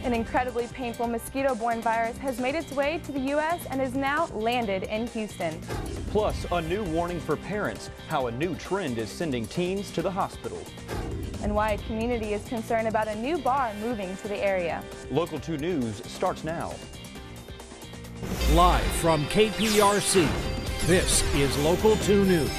An incredibly painful mosquito-borne virus has made its way to the U.S. and has now landed in Houston. Plus, a new warning for parents, how a new trend is sending teens to the hospital. And why a community is concerned about a new bar moving to the area. Local 2 News starts now. Live from KPRC, this is Local 2 News.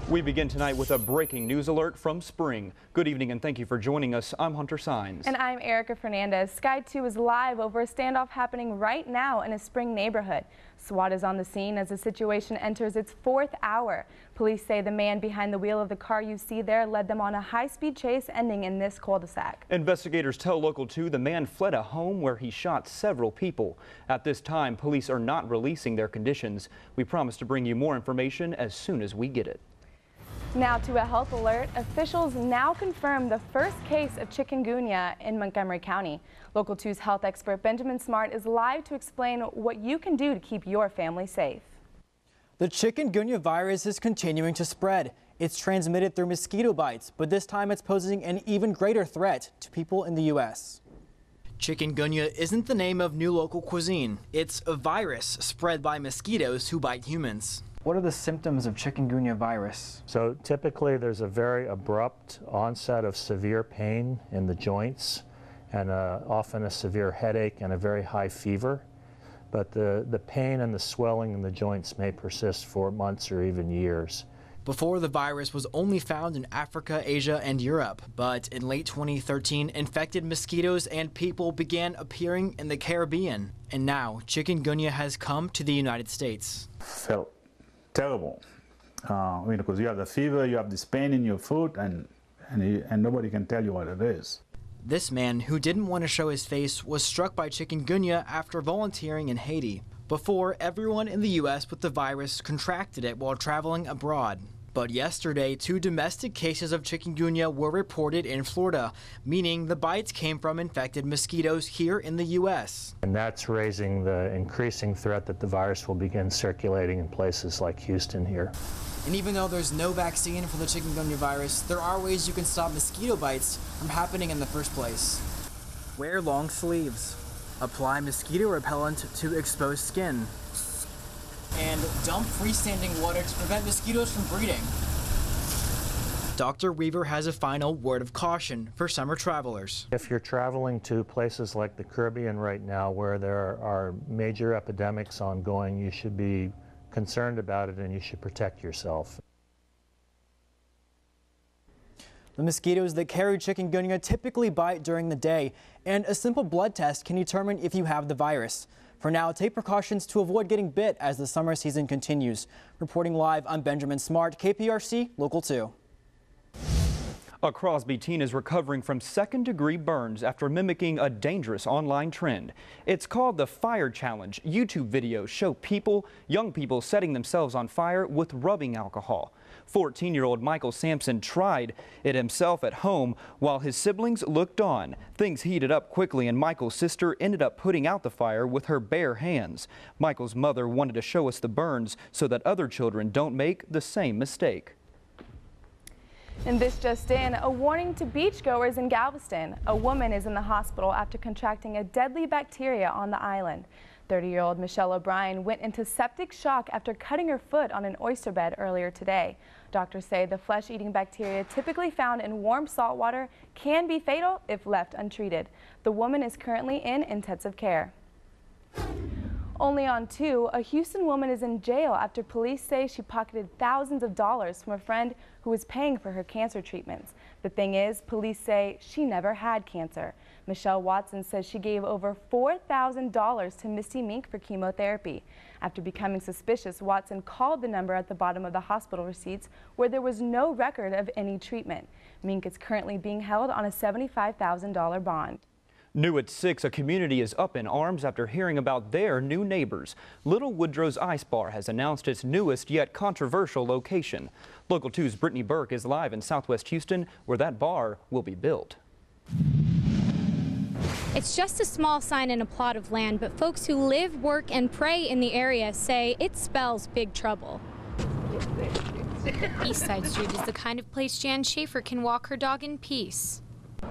We begin tonight with a breaking news alert from Spring. Good evening and thank you for joining us. I'm Hunter Sines. And I'm Erica Fernandez. Sky 2 is live over a standoff happening right now in a Spring neighborhood. SWAT is on the scene as the situation enters its 4th hour. Police say the man behind the wheel of the car you see there led them on a high-speed chase ending in this cul-de-sac. Investigators tell Local 2 the man fled a home where he shot several people. At this time, police are not releasing their conditions. We promise to bring you more information as soon as we get it. Now to a health alert. Officials now confirm the first case of chikungunya in Montgomery County. Local 2's health expert Benjamin Smart is live to explain what you can do to keep your family safe. The chikungunya virus is continuing to spread. It's transmitted through mosquito bites, but this time it's posing an even greater threat to people in the U.S. Chikungunya isn't the name of new local cuisine. It's a virus spread by mosquitoes who bite humans. What are the symptoms of chikungunya virus? So typically there's a very abrupt onset of severe pain in the joints and often a severe headache and a very high fever. But the pain and the swelling in the joints may persist for months or even years. Before, the virus was only found in Africa, Asia, and Europe. But in late 2013, infected mosquitoes and people began appearing in the Caribbean. And now chikungunya has come to the United States. Felt terrible, because you have the fever, you have this pain in your foot, and nobody can tell you what it is. This man, who didn't want to show his face, was struck by chikungunya after volunteering in Haiti. Before, everyone in the U.S. with the virus contracted it while traveling abroad. But yesterday, 2 domestic cases of chikungunya were reported in Florida, meaning the bites came from infected mosquitoes here in the U.S. And that's raising the increasing threat that the virus will begin circulating in places like Houston here. And even though there's no vaccine for the chikungunya virus, there are ways you can stop mosquito bites from happening in the first place. Wear long sleeves. Apply mosquito repellent to exposed skin. And dump freestanding water to prevent mosquitoes from breeding. Dr. Weaver has a final word of caution for summer travelers. If you're traveling to places like the Caribbean right now where there are major epidemics ongoing, you should be concerned about it and you should protect yourself. The mosquitoes that carry chikungunya typically bite during the day, and a simple blood test can determine if you have the virus. For now, take precautions to avoid getting bit as the summer season continues. Reporting live, I'm Benjamin Smart, KPRC Local 2. A Crosby teen is recovering from second-degree burns after mimicking a dangerous online trend. It's called the Fire Challenge. YouTube videos show young people setting themselves on fire with rubbing alcohol. 14-year-old Michael Sampson tried it himself at home while his siblings looked on. Things heated up quickly and Michael's sister ended up putting out the fire with her bare hands. Michael's mother wanted to show us the burns so that other children don't make the same mistake. And this just in, a warning to beachgoers in Galveston. A woman is in the hospital after contracting a deadly bacteria on the island. 30-year-old Michelle O'Brien went into septic shock after cutting her foot on an oyster bed earlier today. Doctors say the flesh-eating bacteria typically found in warm salt water can be fatal if left untreated. The woman is currently in intensive care. Only on 2, a Houston woman is in jail after police say she pocketed thousands of dollars from a friend who was paying for her cancer treatments. The thing is, police say she never had cancer. Michelle Watson says she gave over $4,000 to Misty Mink for chemotherapy. After becoming suspicious, Watson called the number at the bottom of the hospital receipts where there was no record of any treatment. Mink is currently being held on a $75,000 bond. New at 6, a community is up in arms after hearing about their new neighbors. Little Woodrow's Ice Bar has announced its newest yet controversial location. Local 2's Brittany Burke is live in Southwest Houston, where that bar will be built. It's just a small sign in a plot of land, but folks who live, work, and pray in the area say it spells big trouble. East Side Street is the kind of place Jan Schaefer can walk her dog in peace.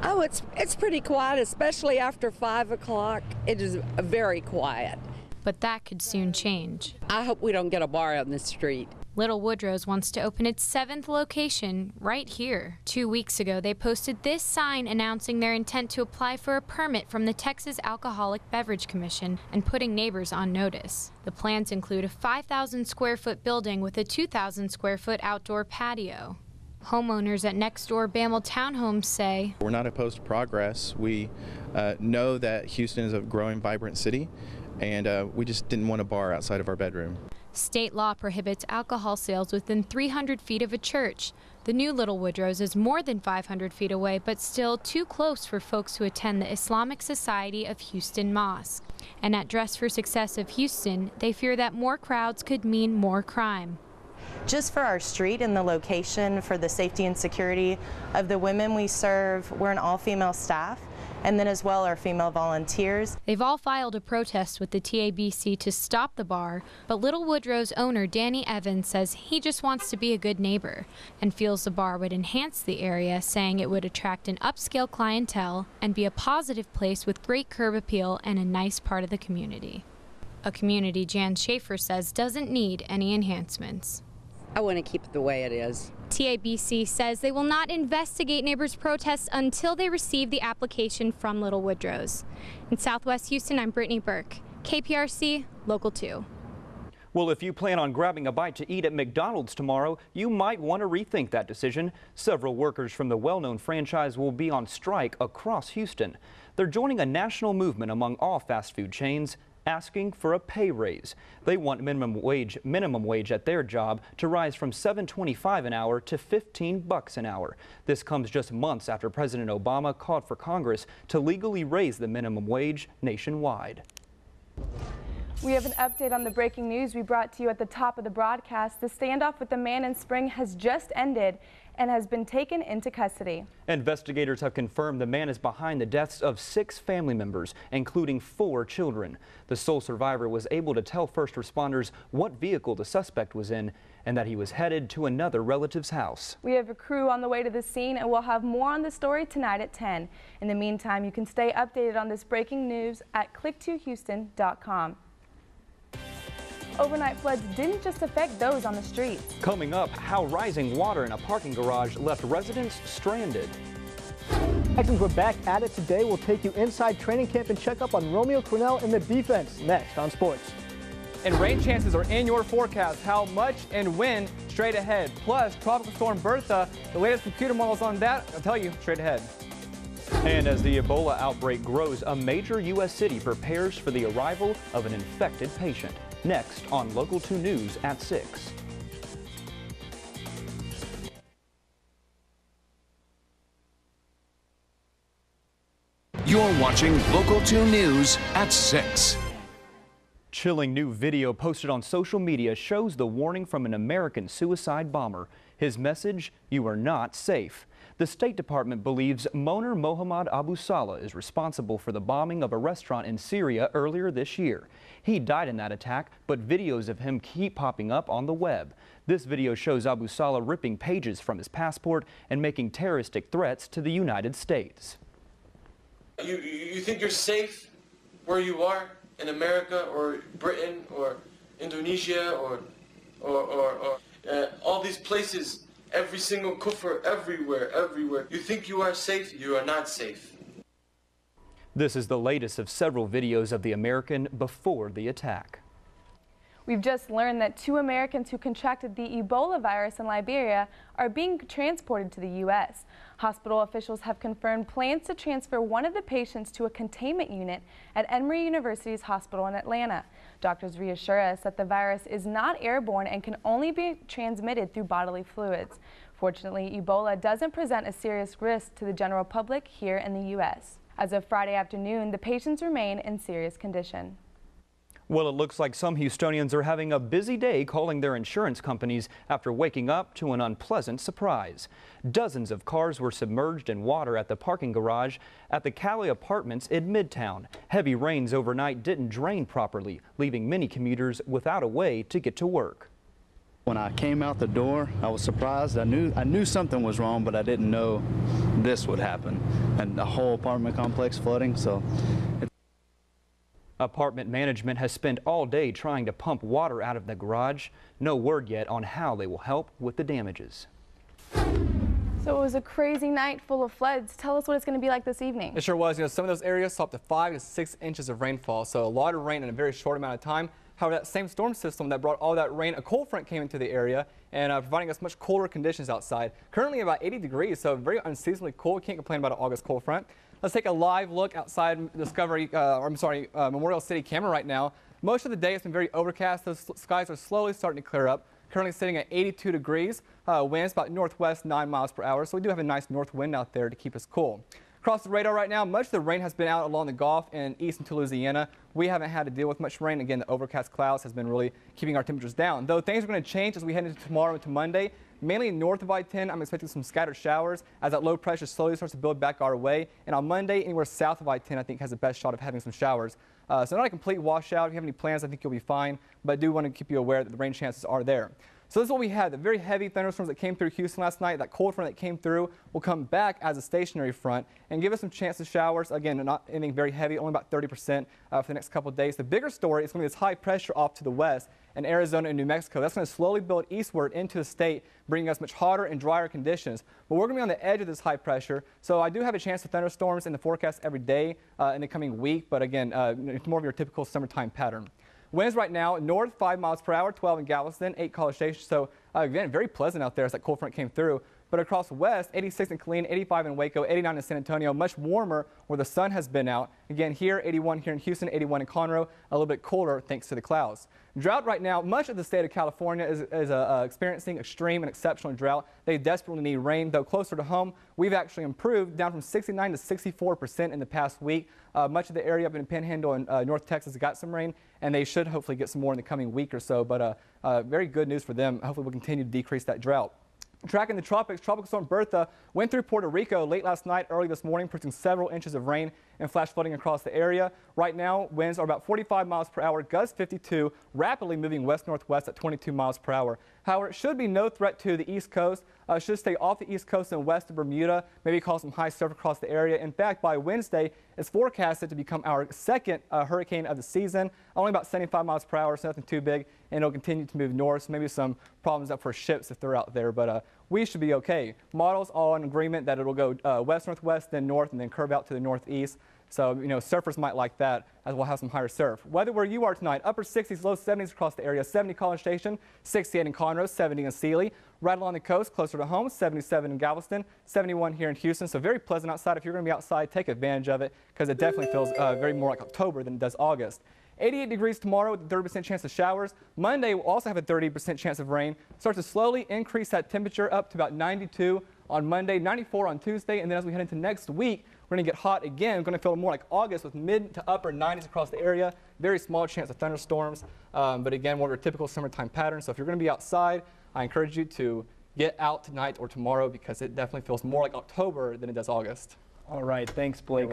Oh, it's pretty quiet, especially after 5 o'clock. It is very quiet. But that could soon change. I hope we don't get a bar on the street. Little Woodrow's wants to open its 7th location right here. 2 weeks ago, they posted this sign announcing their intent to apply for a permit from the Texas Alcoholic Beverage Commission and putting neighbors on notice. The plans include a 5,000 square foot building with a 2,000 square foot outdoor patio. Homeowners at next-door Bammel Townhomes say, "We're not opposed to progress. We know that Houston is a growing, vibrant city, and we just didn't want a bar outside of our bedroom." State law prohibits alcohol sales within 300 feet of a church. The new Little Woodrow's is more than 500 feet away, but still too close for folks who attend the Islamic Society of Houston Mosque. And at Dress for Success of Houston, they fear that more crowds could mean more crime. Just for our street and the location, for the safety and security of the women we serve, we're an all-female staff. And then as well our female volunteers. They've all filed a protest with the TABC to stop the bar, but Little Woodrow's owner Danny Evans says he just wants to be a good neighbor and feels the bar would enhance the area, saying it would attract an upscale clientele and be a positive place with great curb appeal and a nice part of the community. A community Jan Schaefer says doesn't need any enhancements. I want to keep it the way it is. TABC says they will not investigate neighbors' protests until they receive the application from Little Woodrow's. In Southwest Houston, I'm Brittany Burke, KPRC Local 2. Well, if you plan on grabbing a bite to eat at McDonald's tomorrow, you might want to rethink that decision. Several workers from the well-known franchise will be on strike across Houston. They're joining a national movement among all fast food chains, asking for a pay raise. They want minimum wage at their job to rise from $7.25 an hour to $15 an hour. This comes just months after President Obama called for Congress to legally raise the minimum wage nationwide. We have an update on the breaking news we brought to you at the top of the broadcast. The standoff with the man in Spring has just ended and has been taken into custody. Investigators have confirmed the man is behind the deaths of 6 family members, including 4 children. The sole survivor was able to tell first responders what vehicle the suspect was in and that he was headed to another relative's house. We have a crew on the way to the scene, and we'll have more on the story tonight at 10. In the meantime, you can stay updated on this breaking news at click2houston.com. Overnight floods didn't just affect those on the streets. Coming up, how rising water in a parking garage left residents stranded. Texans, we're back at it today. We'll take you inside training camp and check up on Romeo Cornell and the defense next on Sports. And rain chances are in your forecast. How much and when? Straight ahead. Plus, Tropical Storm Bertha, the latest computer models on that, I'll tell you straight ahead. And as the Ebola outbreak grows, a major U.S. city prepares for the arrival of an infected patient. Next on Local 2 News at 6. You're watching Local 2 News at 6. Chilling new video posted on social media shows the warning from an American suicide bomber. His message, you are not safe. The State Department believes Moner Mohammad Abu Salah is responsible for the bombing of a restaurant in Syria earlier this year. He died in that attack, but videos of him keep popping up on the web. This video shows Abu Salah ripping pages from his passport and making terroristic threats to the United States. You think you're safe where you are in America or Britain or Indonesia or all these places, every single kufr, everywhere. You think you are safe? You are not safe. This is the latest of several videos of the American before the attack. We've just learned that 2 Americans who contracted the Ebola virus in Liberia are being transported to the U.S. Hospital officials have confirmed plans to transfer one of the patients to a containment unit at Emory University's hospital in Atlanta. Doctors reassure us that the virus is not airborne and can only be transmitted through bodily fluids. Fortunately, Ebola doesn't present a serious risk to the general public here in the U.S. As of Friday afternoon, the patients remain in serious condition. Well, it looks like some Houstonians are having a busy day calling their insurance companies after waking up to an unpleasant surprise. Dozens of cars were submerged in water at the parking garage at the Cali Apartments in Midtown. Heavy rains overnight didn't drain properly, leaving many commuters without a way to get to work. When I came out the door, I was surprised. I knew something was wrong, but I didn't know this would happen. And the whole apartment complex flooding, so. Apartment management has spent all day trying to pump water out of the garage. No word yet on how they will help with the damages. So it was a crazy night full of floods. Tell us what it's going to be like this evening. It sure was. You know, some of those areas saw up to 5 to 6 inches of rainfall, so a lot of rain in a very short amount of time. However, that same storm system that brought all that rain, a cold front came into the area and providing us much cooler conditions outside. Currently about 80 degrees, so very unseasonably cool. Can't complain about an August cold front. Let's take a live look outside Memorial City camera right now. Most of the day it's been very overcast. Those skies are slowly starting to clear up. Currently sitting at 82 degrees. Winds about northwest 9 miles per hour, so we do have a nice north wind out there to keep us cool. Across the radar right now, much of the rain has been out along the Gulf and east into Louisiana. We haven't had to deal with much rain. Again, the overcast clouds has been really keeping our temperatures down. Though things are going to change as we head into tomorrow into Monday. Mainly north of I-10, I'm expecting some scattered showers as that low pressure slowly starts to build back our way. And on Monday, anywhere south of I-10, I think has the best shot of having some showers. So not a complete washout. If you have any plans, I think you'll be fine. But I do want to keep you aware that the rain chances are there. So this is what we had, the very heavy thunderstorms that came through Houston last night. That cold front that came through will come back as a stationary front and give us some chance of showers. Again, not anything very heavy, only about 30% for the next couple of days. The bigger story is going to be this high pressure off to the west in Arizona and New Mexico. That's going to slowly build eastward into the state, bringing us much hotter and drier conditions. But we're going to be on the edge of this high pressure, so I do have a chance of thunderstorms in the forecast every day in the coming week. But again, it's more of your typical summertime pattern. Winds right now, north 5 miles per hour, 12 in Galveston, 8 College Station. So again, very pleasant out there as that cold front came through. But across west, 86 in Killeen, 85 in Waco, 89 in San Antonio, much warmer where the sun has been out. Again, here, 81 here in Houston, 81 in Conroe, a little bit cooler thanks to the clouds. Drought right now, much of the state of California is experiencing extreme and exceptional drought. They desperately need rain, though closer to home, we've actually improved down from 69 to 64% in the past week. Much of the area up in Panhandle and North Texas got some rain, and they should hopefully get some more in the coming week or so. But very good news for them. Hopefully we'll continue to decrease that drought. Tracking the tropics, Tropical Storm Bertha went through Puerto Rico late last night, early this morning, producing several inches of rain and flash flooding across the area. Right now, winds are about 45 miles per hour, gusts 52, rapidly moving west-northwest at 22 miles per hour. However, it should be no threat to the East Coast. Should stay off the East Coast and west of Bermuda, maybe cause some high surf across the area. In fact, by Wednesday, it's forecasted to become our second hurricane of the season. Only about 75 miles per hour, so nothing too big, and it'll continue to move north. So maybe some problems up for ships if they're out there, but we should be okay. Models all in agreement that it'll go west-northwest, then north, and then curve out to the northeast. So, you know, surfers might like that, as we'll have some higher surf. Weather where you are tonight, upper 60s, low 70s across the area. 70 College Station, 68 in Conroe, 70 in Sealy. Right along the coast, closer to home, 77 in Galveston, 71 here in Houston. So very pleasant outside. If you're going to be outside, take advantage of it, because it definitely feels very more like October than it does August. 88 degrees tomorrow with a 30% chance of showers. Monday will also have a 30% chance of rain. Start to slowly increase that temperature up to about 92 on Monday, 94 on Tuesday, and then as we head into next week, we're going to get hot again. We're going to feel more like August with mid to upper 90s across the area. Very small chance of thunderstorms, but again, more of your typical summertime pattern. So if you're going to be outside, I encourage you to get out tonight or tomorrow, because it definitely feels more like October than it does August. All right, thanks, Blake.